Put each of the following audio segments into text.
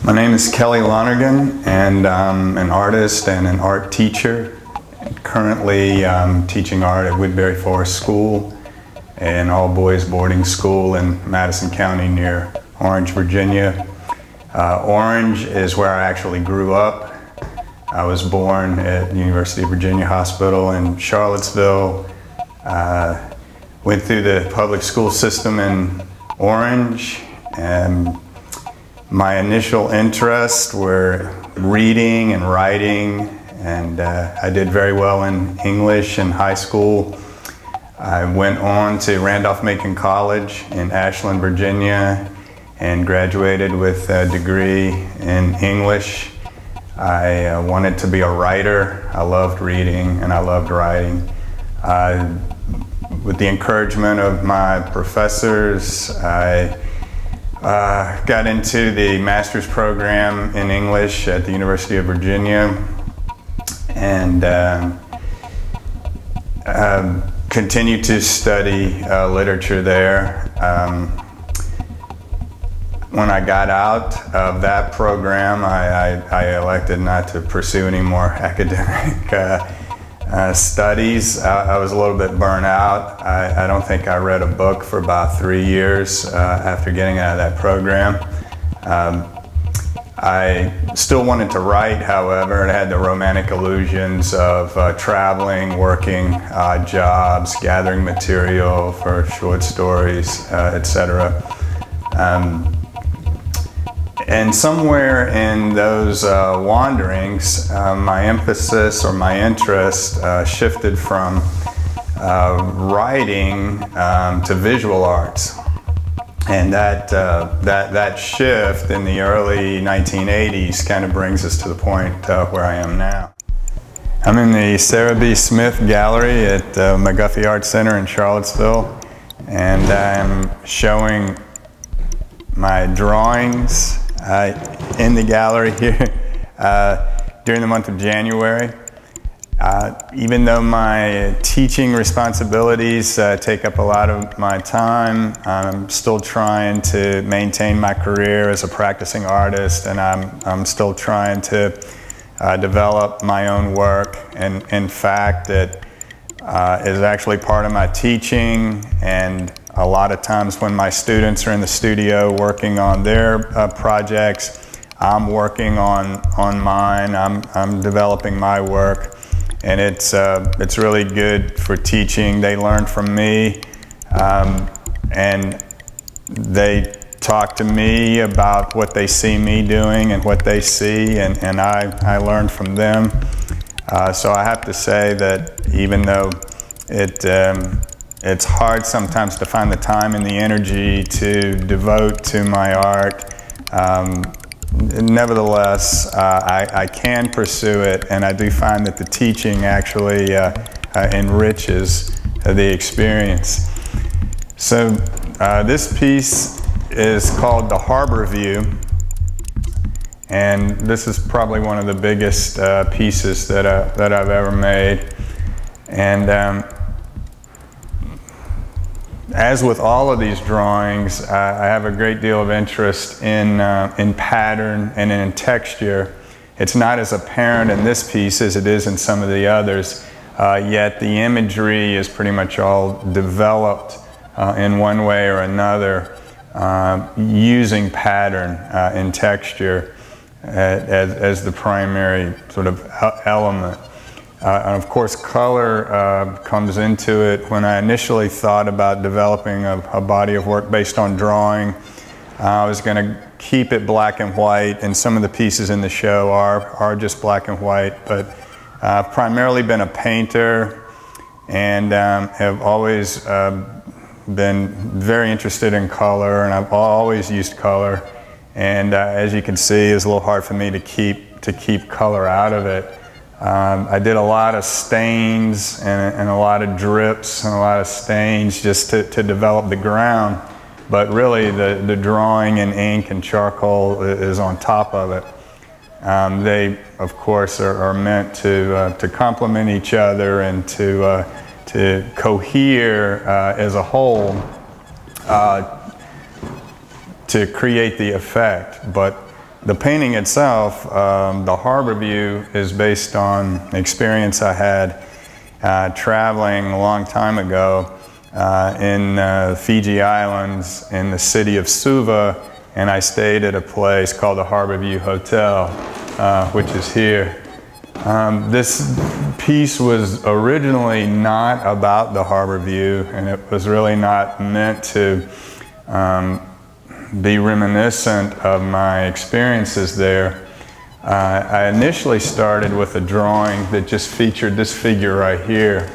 My name is Kelly Lonergan, and I'm an artist and an art teacher. Currently, I'm teaching art at Woodbury Forest School, an all-boys boarding school in Madison County near Orange, Virginia. Orange is where I actually grew up. I was born at the University of Virginia Hospital in Charlottesville. Went through the public school system in Orange, and my initial interests were reading and writing, and I did very well in English in high school. I went on to Randolph-Macon College in Ashland, Virginia, and graduated with a degree in English. I wanted to be a writer. I loved reading and I loved writing. With the encouragement of my professors, I got into the master's program in English at the University of Virginia, and continued to study literature there. When I got out of that program, I elected not to pursue any more academic studies. I was a little bit burnt out. I don't think I read a book for about 3 years after getting out of that program. I still wanted to write, however, and I had the romantic illusions of traveling, working odd jobs, gathering material for short stories, etc. And somewhere in those wanderings, my emphasis or my interest shifted from writing to visual arts. And that shift in the early 1980s kind of brings us to the point where I am now. I'm in the Sarah B. Smith Gallery at McGuffey Art Center in Charlottesville, and I'm showing my drawings in the gallery here during the month of January. Even though my teaching responsibilities take up a lot of my time, I'm still trying to maintain my career as a practicing artist, and I'm still trying to develop my own work. And in fact, it is actually part of my teaching, and a lot of times when my students are in the studio working on their projects, I'm working on mine. I'm developing my work, and it's really good for teaching. They learn from me, and they talk to me about what they see me doing and what they see, and I learn from them. So I have to say that even though it's hard sometimes to find the time and the energy to devote to my art, nevertheless, I can pursue it, and I do find that the teaching actually enriches the experience. So this piece is called The Harbor View, and this is probably one of the biggest pieces that I've ever made. And as with all of these drawings, I have a great deal of interest in pattern and in texture. It's not as apparent in this piece as it is in some of the others, yet the imagery is pretty much all developed in one way or another using pattern and texture as the primary sort of element. And of course, color comes into it. When I initially thought about developing a body of work based on drawing, I was going to keep it black and white, and some of the pieces in the show are just black and white, but I've primarily been a painter, and have always been very interested in color, and I've always used color, and as you can see, it's a little hard for me to keep color out of it. I did a lot of stains and a lot of drips and a lot of stains just to develop the ground, but really the drawing in ink and charcoal is on top of it. They, of course, are meant to complement each other and to cohere as a whole to create the effect, but the painting itself, the harbor view, is based on an experience I had traveling a long time ago in Fiji Islands in the city of Cville, and I stayed at a place called the Harbor View Hotel, which is here. This piece was originally not about the harbor view, and it was really not meant to be reminiscent of my experiences there. I initially started with a drawing that just featured this figure right here.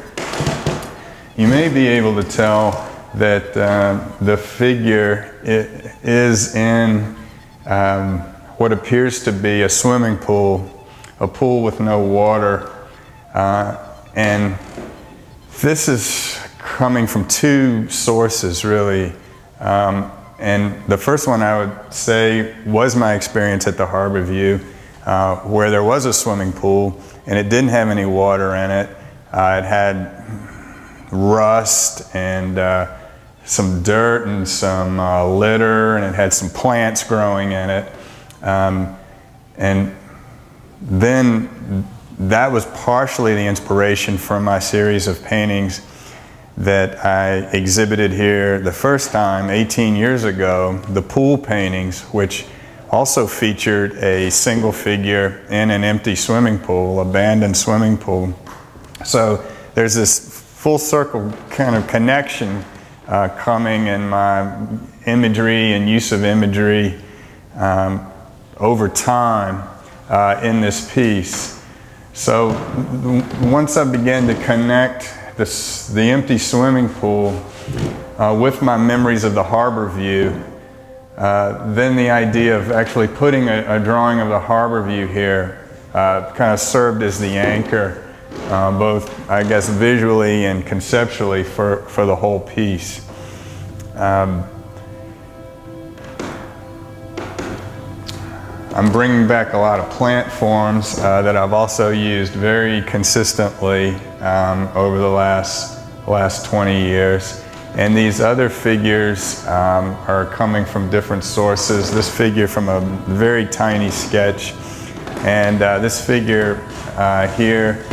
You may be able to tell that the figure is in what appears to be a swimming pool, a pool with no water, and this is coming from two sources really. And the first one I would say was my experience at the Harbor View, where there was a swimming pool and it didn't have any water in it. It had rust and some dirt and some litter, and it had some plants growing in it. And then that was partially the inspiration for my series of paintings that I exhibited here the first time 18 years ago, the pool paintings, which also featured a single figure in an empty swimming pool, abandoned swimming pool. So there's this full circle kind of connection coming in my imagery and use of imagery over time in this piece. So once I began to connect the empty swimming pool with my memories of the harbor view, then the idea of actually putting a drawing of the harbor view here kind of served as the anchor, both I guess visually and conceptually for the whole piece. I'm bringing back a lot of plant forms that I've also used very consistently over the last 20 years. And these other figures are coming from different sources. This figure from a very tiny sketch, and this figure here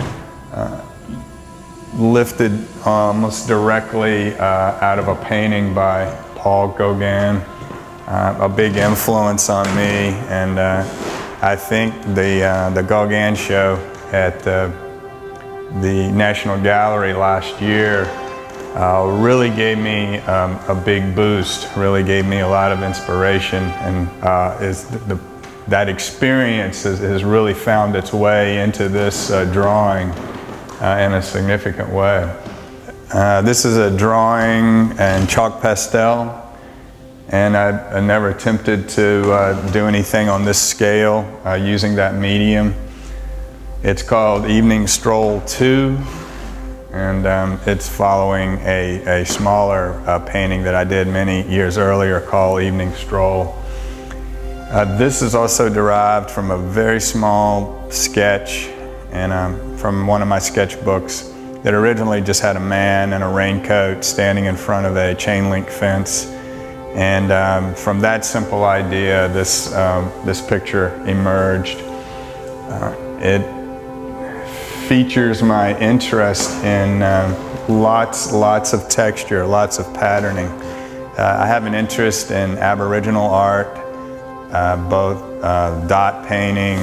lifted almost directly out of a painting by Paul Gauguin. A big influence on me, and I think the Gauguin show at the National Gallery last year really gave me a big boost, really gave me a lot of inspiration, and that experience has really found its way into this drawing in a significant way. This is a drawing in chalk pastel. And I never attempted to do anything on this scale using that medium. It's called Evening Stroll 2, and it's following a smaller painting that I did many years earlier called Evening Stroll. This is also derived from a very small sketch and from one of my sketchbooks that originally just had a man in a raincoat standing in front of a chain link fence. And from that simple idea, this picture emerged. It features my interest in lots of texture, lots of patterning. I have an interest in Aboriginal art, both dot painting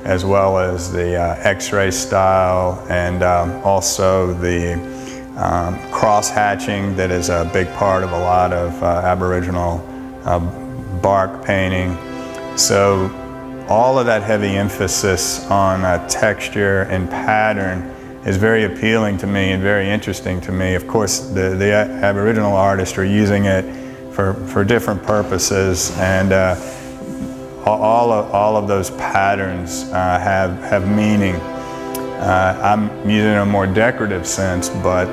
as well as the X-ray style, and also the cross-hatching that is a big part of a lot of Aboriginal bark painting. So all of that heavy emphasis on texture and pattern is very appealing to me and very interesting to me. Of course, the Aboriginal artists are using it for different purposes, and all of those patterns have meaning. I'm using it in a more decorative sense, but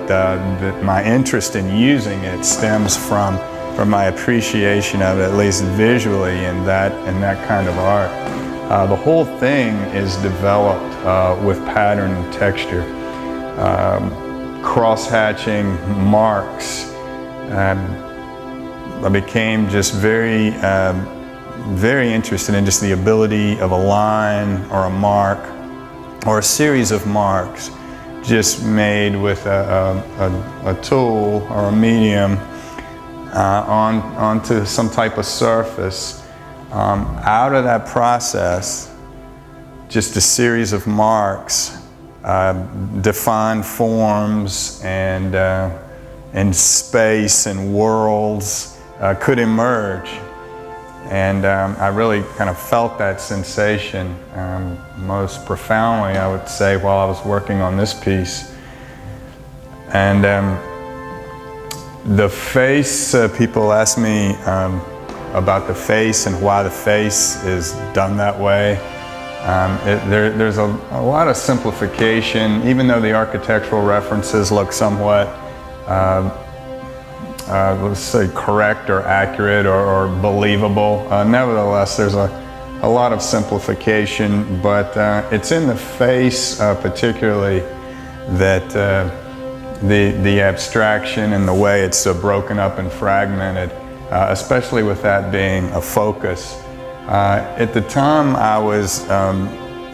my interest in using it stems from my appreciation of it, at least visually, in that kind of art. The whole thing is developed with pattern and texture, cross-hatching, marks. I became just very very interested in just the ability of a line or a mark or a series of marks just made with a tool or a medium onto some type of surface. Out of that process, just a series of marks, defined forms and space and worlds could emerge. And I really kind of felt that sensation most profoundly, I would say, while I was working on this piece. And the face, people ask me about the face and why the face is done that way. There's a lot of simplification, even though the architectural references look somewhat let's say correct or accurate or believable. Nevertheless, there's a lot of simplification, but it's in the face particularly that the abstraction and the way it's broken up and fragmented, especially with that being a focus. At the time I was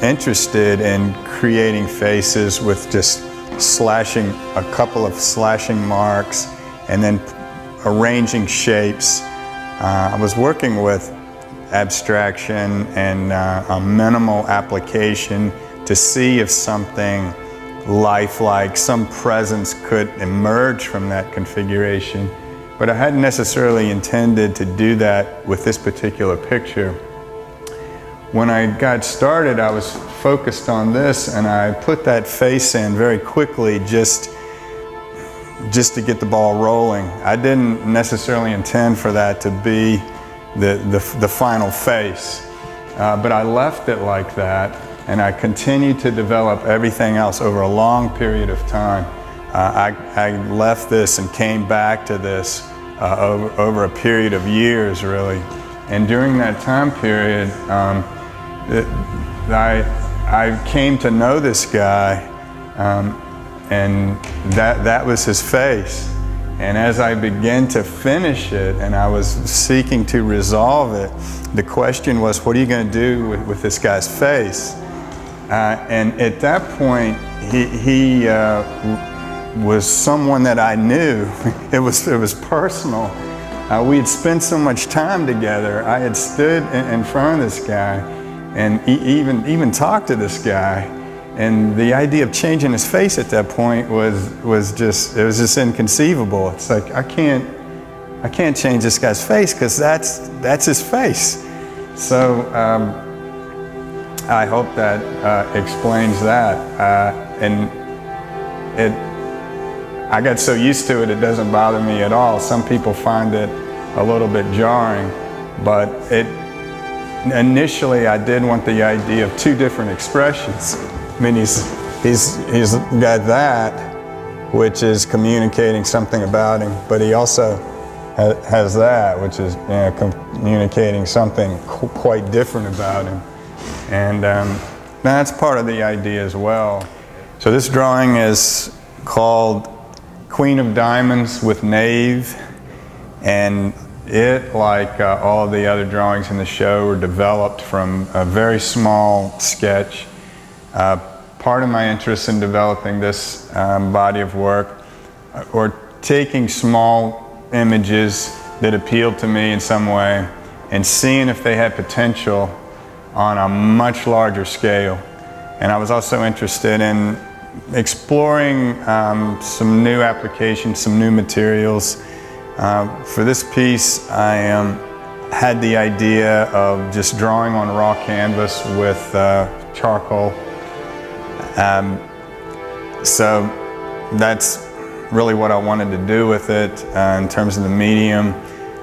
interested in creating faces with just slashing, a couple of slashing marks and then arranging shapes. I was working with abstraction and a minimal application to see if something lifelike, some presence could emerge from that configuration. But I hadn't necessarily intended to do that with this particular picture. When I got started, I was focused on this, and I put that face in very quickly just to get the ball rolling. I didn't necessarily intend for that to be the final face, but I left it like that, and I continued to develop everything else over a long period of time. I left this and came back to this over a period of years, really. And during that time period, I came to know this guy, and that was his face. And as I began to finish it and I was seeking to resolve it, the question was, what are you going to do with this guy's face? And at that point, he was someone that I knew. It was personal. We had spent so much time together. I had stood in front of this guy and even talked to this guy. And the idea of changing his face at that point was just inconceivable. It's like, I can't change this guy's face because that's his face. So I hope that explains that. And I got so used to it, it doesn't bother me at all. Some people find it a little bit jarring, but initially I did want the idea of two different expressions. I mean, he's got that, which is communicating something about him, but he also has that, which is, you know, communicating something quite different about him. And that's part of the idea as well. So this drawing is called Queen of Diamonds with Knave, and it, like all of the other drawings in the show, were developed from a very small sketch. Part of my interest in developing this body of work, or taking small images that appealed to me in some way and seeing if they had potential on a much larger scale. And I was also interested in exploring some new applications, some new materials. For this piece, I had the idea of just drawing on raw canvas with charcoal. So that's really what I wanted to do with it in terms of the medium.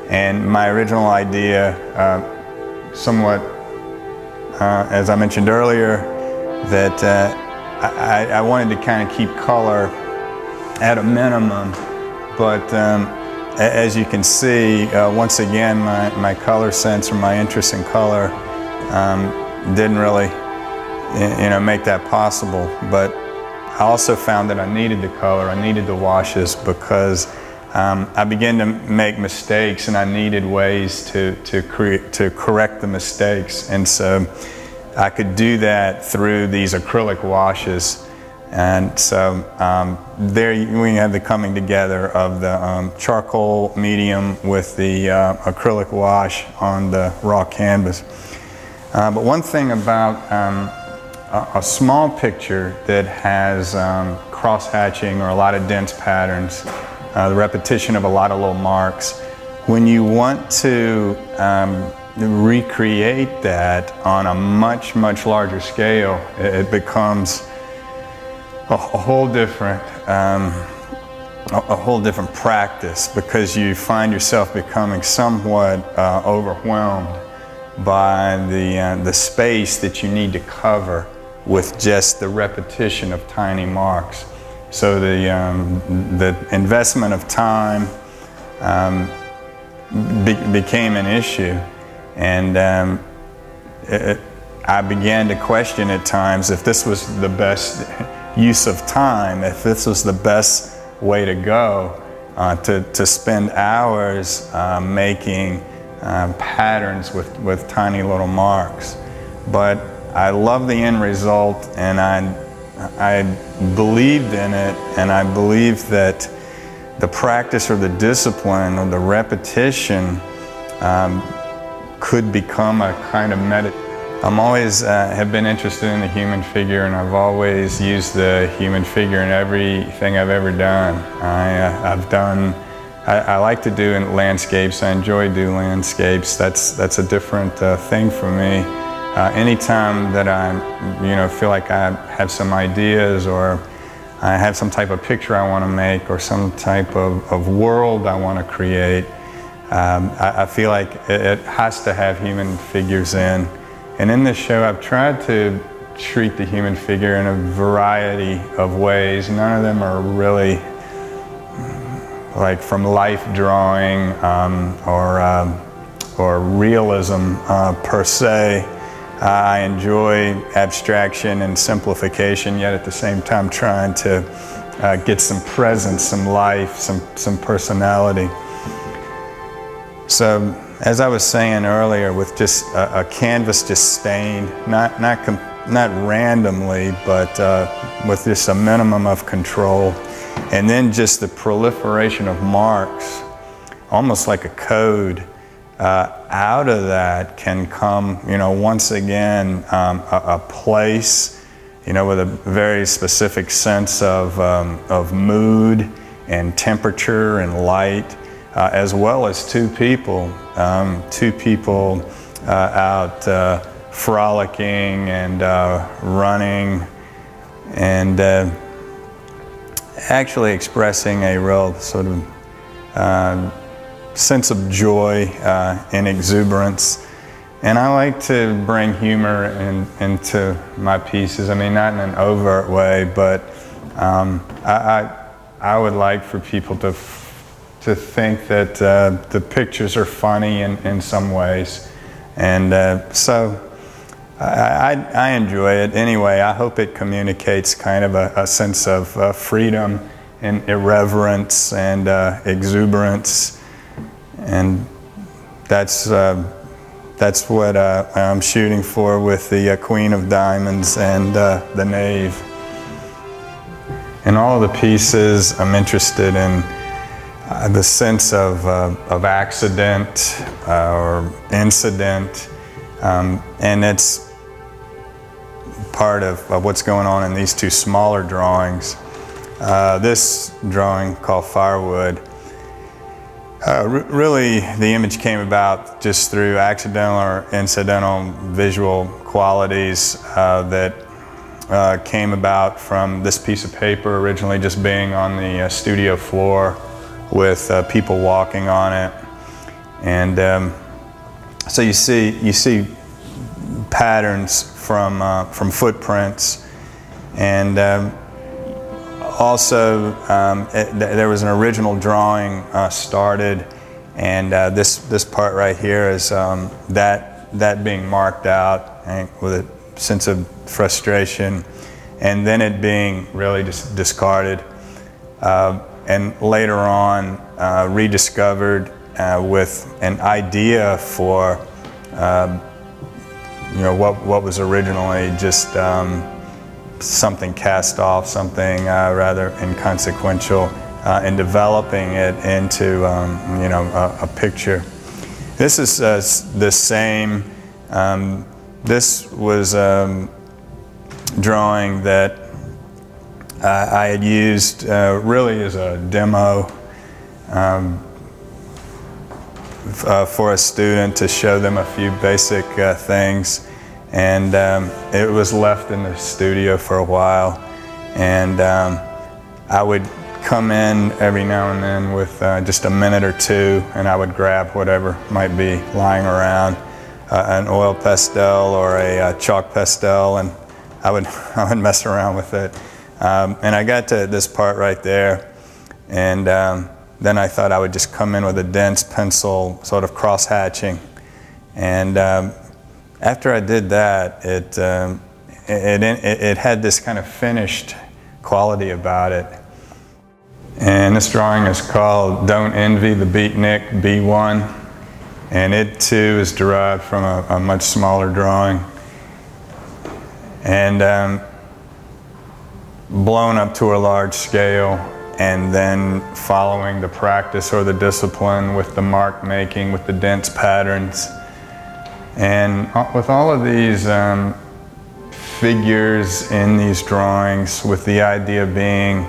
And my original idea, somewhat, as I mentioned earlier, that I wanted to kind of keep color at a minimum, but as you can see, once again, my color sense or my interest in color didn't really, make that possible. But I also found that I needed the color, I needed the washes, because I began to make mistakes, and I needed ways to correct the mistakes. And so I could do that through these acrylic washes. And so there we have the coming together of the charcoal medium with the acrylic wash on the raw canvas. But one thing about a small picture that has cross-hatching or a lot of dense patterns, the repetition of a lot of little marks, when you want to recreate that on a much larger scale, it becomes a whole different practice, because you find yourself becoming somewhat overwhelmed by the space that you need to cover with just the repetition of tiny marks. So the investment of time became an issue, and I began to question at times if this was the best use of time, if this was the best way to go, to spend hours making patterns with tiny little marks. But I love the end result, and I believed in it, and I believe that the practice or the discipline or the repetition could become a kind of meditation. I'm always have been interested in the human figure, and I've always used the human figure in everything I've ever done. I like to do landscapes. I enjoy doing landscapes. That's a different thing for me. Anytime that I feel like I have some ideas, or I have some type of picture I want to make, or some type of world I want to create, I feel like it has to have human figures in. And in this show, I've tried to treat the human figure in a variety of ways. None of them are really like from life drawing or realism per se. I enjoy abstraction and simplification, yet at the same time trying to get some presence, some life, some personality. So, as I was saying earlier, with just a canvas just stained, not randomly, but with just a minimum of control, and then just the proliferation of marks, almost like a code. Out of that can come, once again, a place, with a very specific sense of mood and temperature and light, as well as two people out frolicking and running, and actually expressing a real sort of sense of joy and exuberance. And I like to bring humor into my pieces. I mean, not in an overt way, but I would like for people to think that the pictures are funny in some ways. And so I enjoy it. Anyway, I hope it communicates kind of a sense of freedom and irreverence and exuberance. And that's what I'm shooting for with the Queen of Diamonds and the Knave. In all of the pieces, I'm interested in the sense of accident or incident, and it's part of what's going on in these two smaller drawings. This drawing called Firewood, really the image came about just through accidental or incidental visual qualities that came about from this piece of paper originally just being on the studio floor with people walking on it. And so you see patterns from footprints, and also there was an original drawing started, and this part right here is that being marked out with a sense of frustration, and then it being really just discarded. and later on rediscovered with an idea for what was originally just something cast off, something rather inconsequential, and developing it into a picture. This is the same. This was drawing that I had used really as a demo for a student to show them a few basic things, and it was left in the studio for a while, and I would come in every now and then with just a minute or two, and I would grab whatever might be lying around, an oil pastel or a chalk pastel, and I would mess around with it. And I got to this part right there, and then I thought I would just come in with a dense pencil, sort of cross-hatching. And after I did that, it had this kind of finished quality about it. And this drawing is called Don't Envy the Beatnik B1. And it too is derived from a much smaller drawing. And blown up to a large scale, and then following the practice or the discipline with the mark making, with the dense patterns. And with all of these figures in these drawings, with the idea being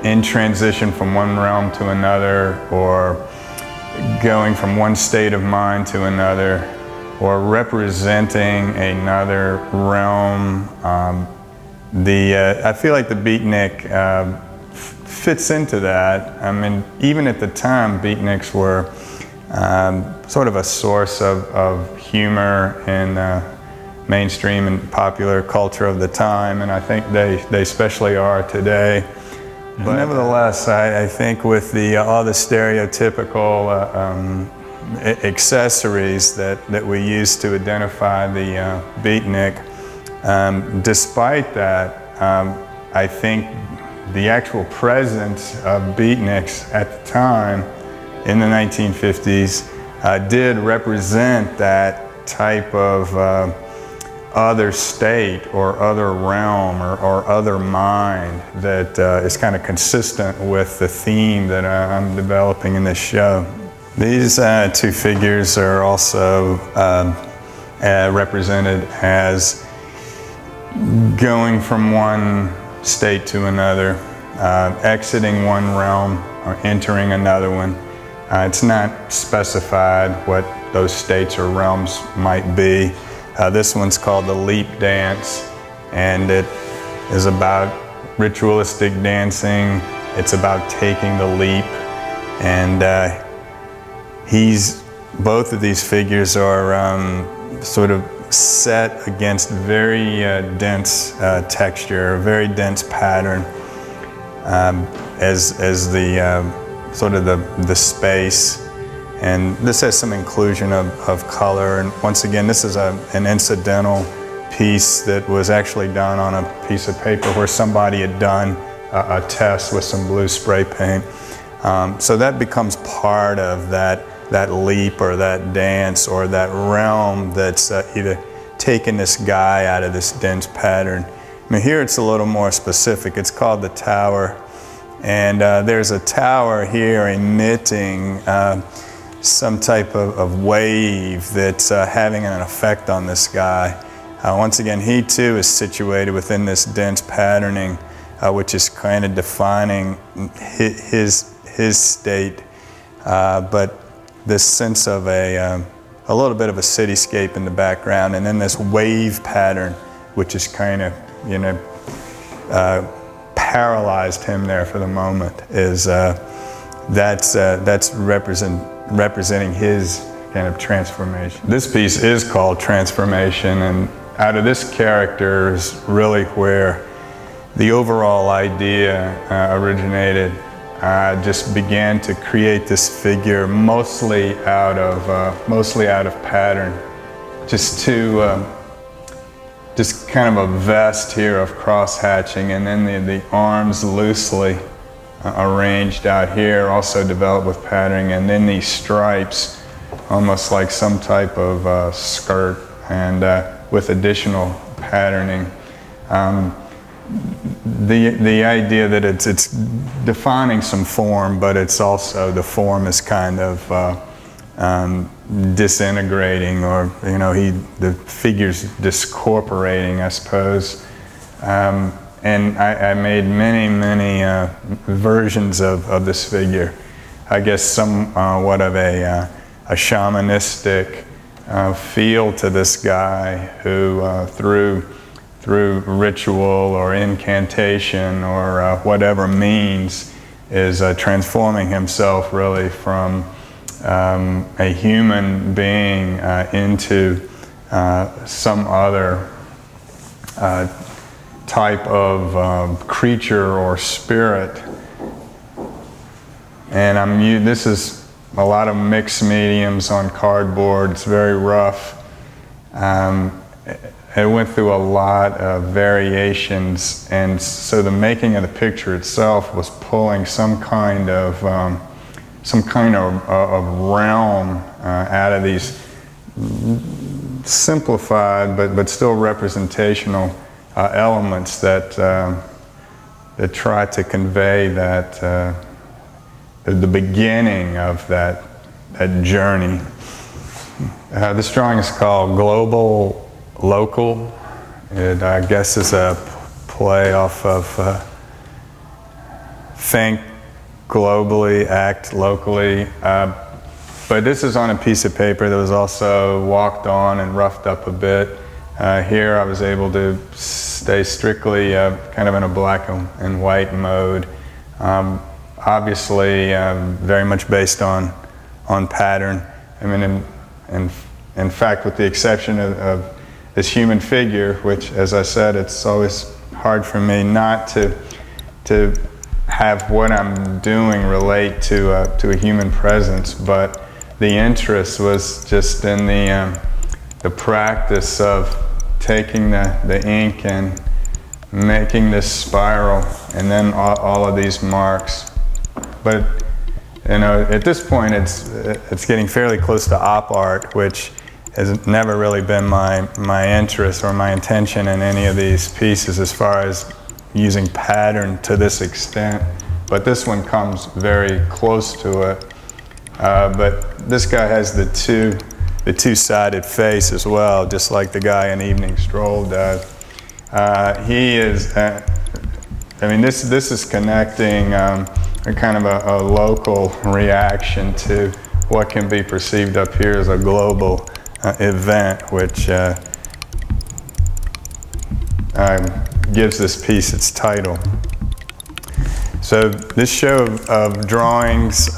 in transition from one realm to another, or going from one state of mind to another, or representing another realm. I feel like the beatnik fits into that. I mean, even at the time, beatniks were sort of a source of humor in mainstream and popular culture of the time, and I think they especially are today. But nevertheless, I think with all the stereotypical accessories that we use to identify the beatnik, despite that, I think the actual presence of beatniks at the time in the 1950s did represent that type of other state or other realm or other mind that is kind of consistent with the theme that I'm developing in this show. These two figures are also represented as going from one state to another, exiting one realm or entering another one. It's not specified what those states or realms might be. This one's called the Leap Dance, and it is about ritualistic dancing. It's about taking the leap, and both of these figures are sort of set against very dense texture, a very dense pattern as the sort of the space. And this has some inclusion of color. And once again, this is an incidental piece that was actually done on a piece of paper where somebody had done a test with some blue spray paint. So that becomes part of that leap or that dance or that realm that's either taking this guy out of this dense pattern. I mean, here it's a little more specific. It's called the tower. And there's a tower here emitting some type of wave that's having an effect on this guy. Once again, he too is situated within this dense patterning, which is kind of defining his state. But this sense of a little bit of a cityscape in the background, and then this wave pattern, which is kind of, paralyzed him there for the moment, is that's representing his kind of transformation. This piece is called Transformation, and out of this character is really where the overall idea originated. I just began to create this figure mostly out of pattern, just kind of a vest here of cross hatching, and then the arms loosely arranged out here, also developed with patterning, and then these stripes, almost like some type of skirt, and with additional patterning. The idea that it's defining some form, but it's also, the form is kind of disintegrating, or the figure's discorporating, I suppose. And I made many versions of this figure. I guess somewhat of a shamanistic feel to this guy who, through ritual or incantation or whatever means, is transforming himself really from a human being into some other type of creature or spirit. And this is a lot of mixed mediums on cardboard. It's very rough. It went through a lot of variations, and so the making of the picture itself was pulling some kind of realm out of these simplified but still representational elements that try to convey that the beginning of that journey. This drawing is called Global Local. It, I guess, is a play off of think globally, act locally. But this is on a piece of paper that was also walked on and roughed up a bit. Here I was able to stay strictly kind of in a black and white mode. Obviously very much based on pattern. I mean, in fact, with the exception of this human figure, which, as I said, it's always hard for me not to have what I'm doing relate to a human presence, but the interest was just in the practice of taking the ink and making this spiral, and then all of these marks. But at this point, it's getting fairly close to op art, which has never really been my interest or my intention in any of these pieces as far as using pattern to this extent. But this one comes very close to it. But this guy has the two-sided face as well, just like the guy in Evening Stroll does. He is, I mean, this is connecting a kind of a local reaction to what can be perceived up here as a global event, which gives this piece its title. So this show of drawings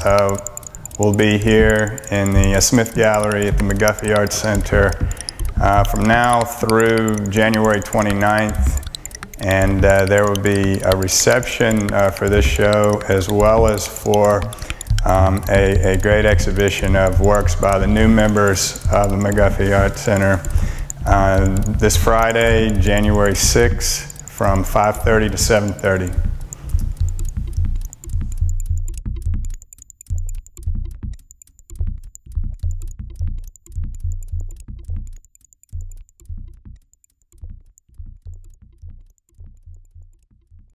will be here in the Smith Gallery at the McGuffey Art Center from now through January 29th. And there will be a reception for this show, as well as for a great exhibition of works by the new members of the McGuffey Art Center this Friday, January 6th, from 5:30 to 7:30.